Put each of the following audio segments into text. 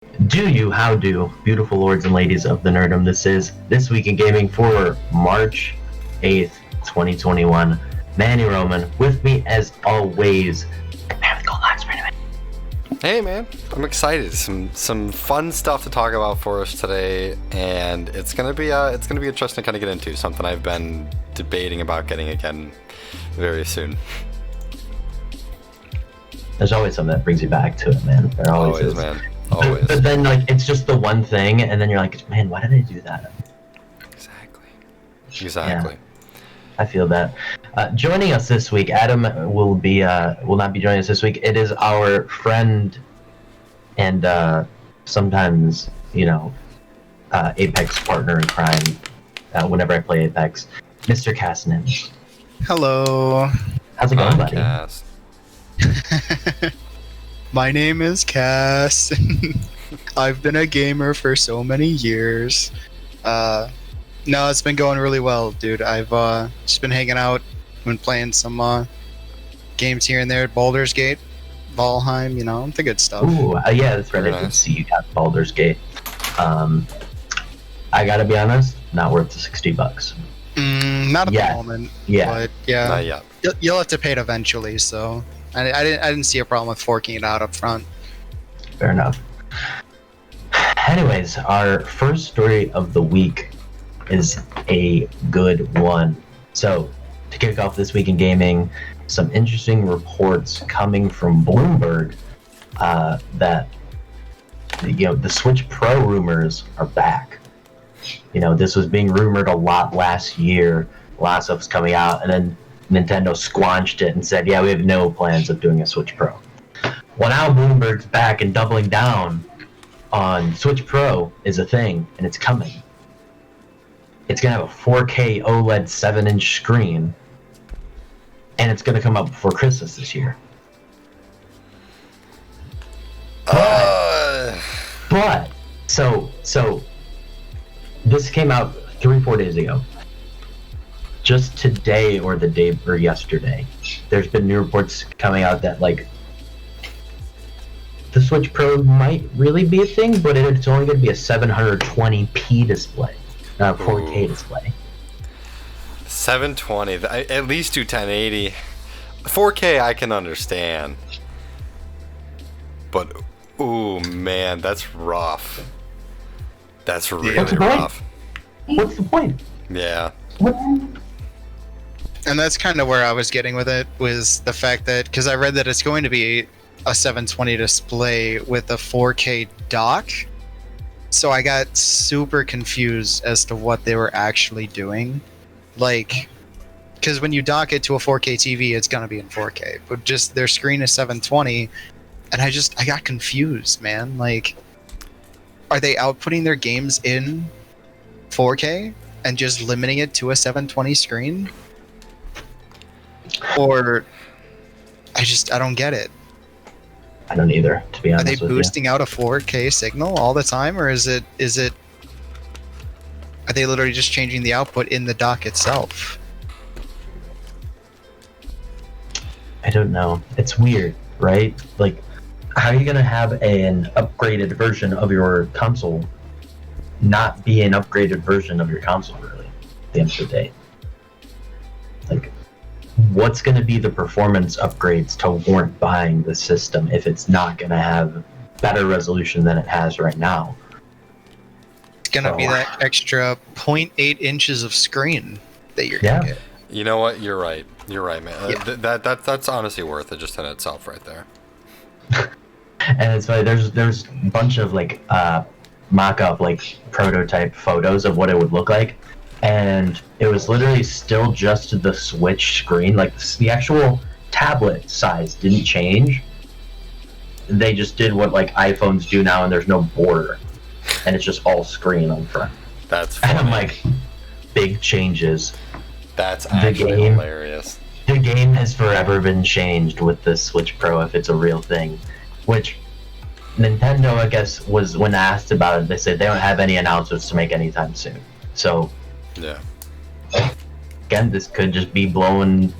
Do you, how do, beautiful lords and ladies of the nerdom, this is This Week in Gaming for March 8th, 2021. Manny Roman, with me as always, man with gold locks, right? Hey man, I'm excited. Some fun stuff to talk about for us today, and it's gonna be interesting to kind of get into something I've been debating about getting again very soon. There's always something that brings you back to it, man. There always is. Man. Always. But then, like, it's just the one thing, and then you're like, man, why did I do that? Exactly. Yeah, I feel that. Joining us this week, Adam will not be joining us this week. It is our friend and sometimes, Apex partner in crime. Whenever I play Apex, Mr. Cass Nims. Hello. How's it going, buddy? Cass. My name is Cass. I've been a gamer for so many years. No, it's been going really well, dude. I've just been hanging out, been playing some games here and there at Baldur's Gate, Valheim, the good stuff. Ooh, yeah, that's right. Very I did nice. see you got Baldur's Gate. I gotta be honest, not worth the $60. Not at Yeah. the moment. Yeah. But yeah, Not yet. you'll have to pay it eventually. So I didn't see a problem with forking it out up front. Fair enough. Anyways, our first story of the week is a good one. So, to kick off this week in gaming, some interesting reports coming from Bloomberg that the Switch Pro rumors are back. This was being rumored a lot last year. A lot of stuff was coming out, and then Nintendo squanched it and said, "Yeah, we have no plans of doing a Switch Pro." Well, now Bloomberg's back and doubling down on Switch Pro is a thing, and it's coming. It's going to have a 4K OLED 7-inch screen, and it's going to come out before Christmas this year. But, so this came out 3-4 days ago. Just today or yesterday, there's been new reports coming out that, the Switch Pro might really be a thing, but it's only going to be a 720p display, not a 4K display. 720. At least do 1080. 4K I can understand, but ooh man, that's rough. That's really rough. What's the point? Yeah. And that's kind of where I was getting with it, was the fact that, because I read that it's going to be a 720 display with a 4K dock. So I got super confused as to what they were actually doing. Because when you dock it to a 4K TV, it's going to be in 4K. But just their screen is 720, and I got confused, man. Are they outputting their games in 4K and just limiting it to a 720 screen? Or I don't get it. I don't either, to be honest Are they with boosting out a 4K signal all the time, or is it are they literally just changing the output in the dock itself? I don't know. It's weird, right? How are you going to have an upgraded version of your console not be an upgraded version of your console, really, at the end of the day? What's going to be the performance upgrades to warrant buying the system if it's not going to have better resolution than it has right now? It's going to be that extra 0.8 inches of screen that you're going to get. You know what? You're right, man. Yeah. That's honestly worth it just in itself, right there. And it's like there's a bunch of mock-up prototype photos of what it would look like, and it was literally still just the Switch screen. The actual tablet size didn't change. They just did what iPhones do now, and there's no border, and it's just all screen on front. That's funny. And I'm big changes. That's actually hilarious. The game has forever been changed with the Switch Pro if it's a real thing, which Nintendo, I guess, was, when asked about it, they said they don't have any announcements to make anytime soon. So, yeah. Again, this could just be blowing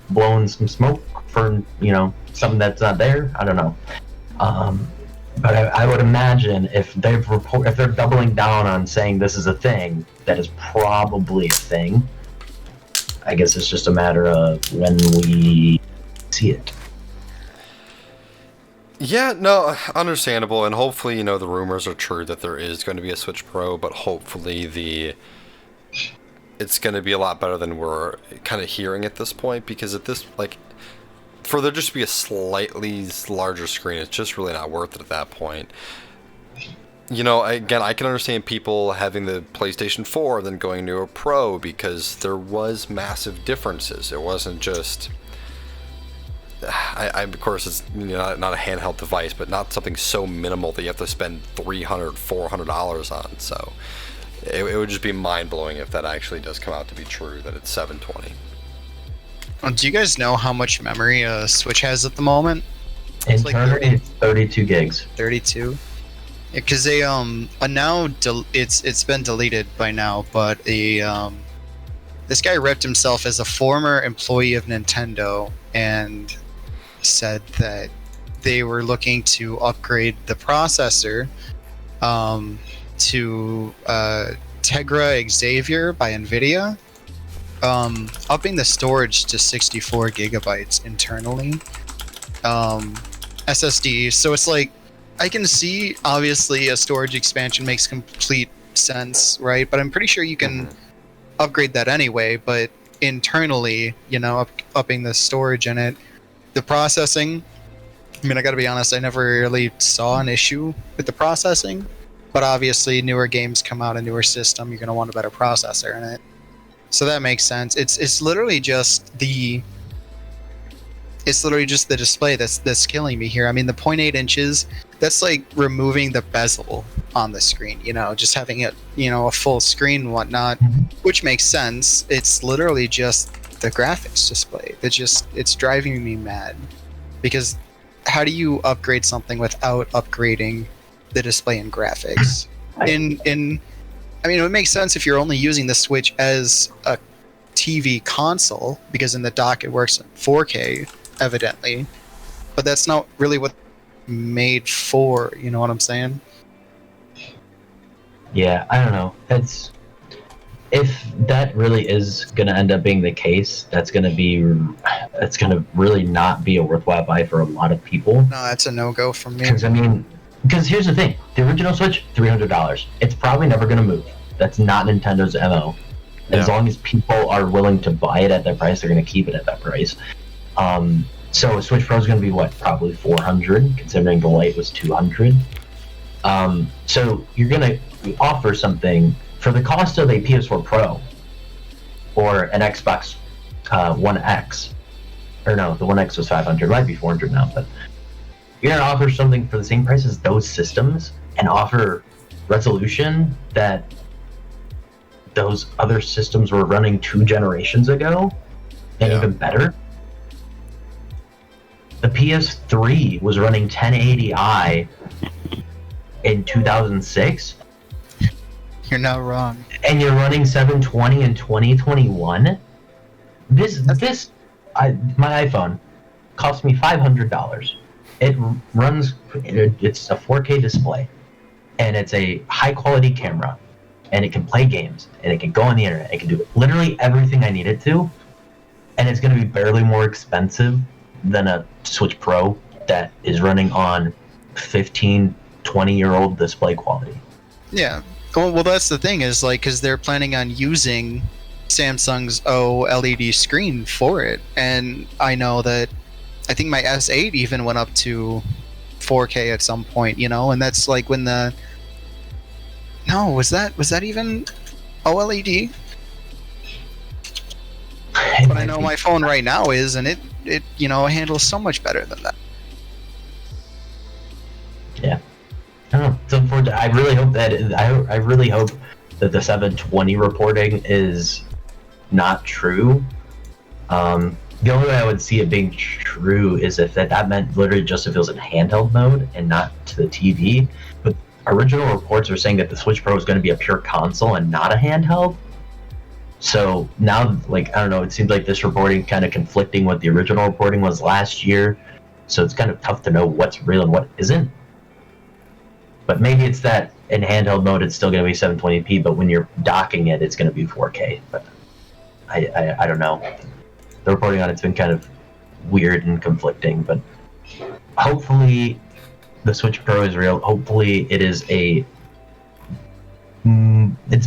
some smoke for, something that's not there. I don't know. But I would imagine if they're doubling down on saying this is a thing, that is probably a thing. I guess it's just a matter of when we see it. Yeah, no, understandable, and hopefully, the rumors are true that there is going to be a Switch Pro, but hopefully it's going to be a lot better than we're kind of hearing at this point, because at this, for there just to be a slightly larger screen, it's just really not worth it at that point. Again, I can understand people having the PlayStation 4 and then going to a Pro, because there was massive differences. It wasn't just... of course, it's not a handheld device, but not something so minimal that you have to spend $300, $400 on. So it would just be mind-blowing if that actually does come out to be true, that it's 720. Do you guys know how much memory a Switch has at the moment? Internally, it's 32 gigs. 32? Because they now it's been deleted by now, but this guy ripped himself as a former employee of Nintendo and said that they were looking to upgrade the processor to Tegra Xavier by NVIDIA, upping the storage to 64 gigabytes internally, SSD. So it's like, I can see, obviously, a storage expansion makes complete sense, right? But I'm pretty sure you can upgrade that anyway, but internally, upping the storage in it. The processing, I mean, I gotta be honest, I never really saw an issue with the processing, but obviously newer games come out, a newer system, you're gonna want a better processor in it. So that makes sense. It's literally just the display that's killing me here. I mean, the 0.8 inches, that's like removing the bezel on the screen, just having it, a full screen and whatnot, which makes sense. It's literally just the graphics display. It's driving me mad, because how do you upgrade something without upgrading the display and graphics? I mean, it would make sense if you're only using the Switch as a TV console, because in the dock it works in 4K, evidently, but that's not really what made for, you know what I'm saying? Yeah, I don't know. If that really is going to end up being the case, that's going to really not be a worthwhile buy for a lot of people. No, that's a no-go for me. Because here's the thing. The original Switch, $300. It's probably never going to move. That's not Nintendo's MO. As long as people are willing to buy it at that price, they're going to keep it at that price. So a Switch Pro is going to be probably $400, considering the Lite was $200. So you're going to offer something for the cost of a PS4 Pro or an Xbox One X. Or no, the One X was $500. It might be $400 now, but you're going to offer something for the same price as those systems and offer resolution that those other systems were running 2 generations ago, and even better. The PS3 was running 1080i in 2006. You're not wrong. And you're running 720 in 2021. My iPhone cost me $500. It runs. It's a 4K display, and it's a high quality camera, and it can play games, and it can go on the internet. It can do literally everything I need it to, and it's going to be barely more expensive than a Switch Pro that is running on 15, 20-year-old display quality. Yeah. Well, that's the thing, is because they're planning on using Samsung's OLED screen for it, and I know that I think my S8 even went up to 4K at some point, and that's when the... No, was that even OLED? But I know my phone right now is, and it handles so much better than that. Yeah. I don't know. It's unfortunate. I really hope that the 720 reporting is not true. The only way I would see it being true is if that meant literally just if it was in handheld mode and not to the TV. But original reports are saying that the Switch Pro is going to be a pure console and not a handheld. So now, I don't know, it seems like this reporting kind of conflicting what the original reporting was last year. So it's kind of tough to know what's real and what isn't. But maybe it's that in handheld mode it's still going to be 720p, but when you're docking it, it's going to be 4K. But I don't know. The reporting on it's been kind of weird and conflicting, but hopefully the Switch Pro is real. Hopefully it is it's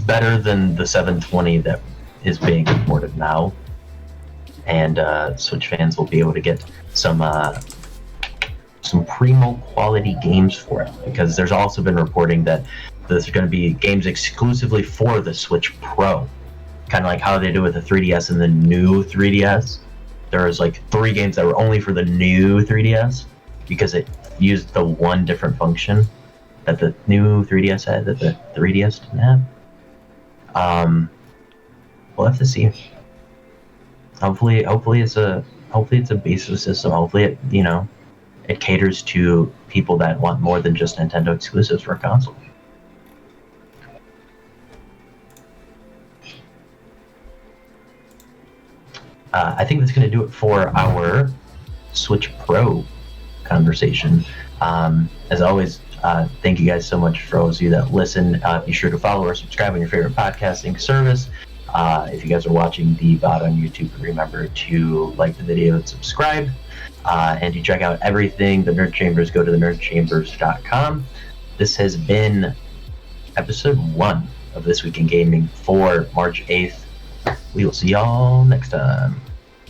better than the 720 that is being reported now, and Switch fans will be able to get some primo quality games for it, because there's also been reporting that there's going to be games exclusively for the Switch Pro, kind of like how they do with the 3DS and the new 3DS. There was like 3 games that were only for the new 3DS because it used the one different function that the new 3DS had that the 3DS didn't have. We'll have to see. Hopefully it's a base system. Hopefully it it caters to people that want more than just Nintendo exclusives for a console. I think that's going to do it for our Switch Pro conversation. As always, thank you guys so much for all of you that listen. Be sure to follow or subscribe on your favorite podcasting service. If you guys are watching the VOD on YouTube, remember to like the video and subscribe. And to check out everything, the Nerd Chambers, go to thenerdchambers.com. This has been episode 1 of This Week in Gaming for March 8th. We will see y'all next time.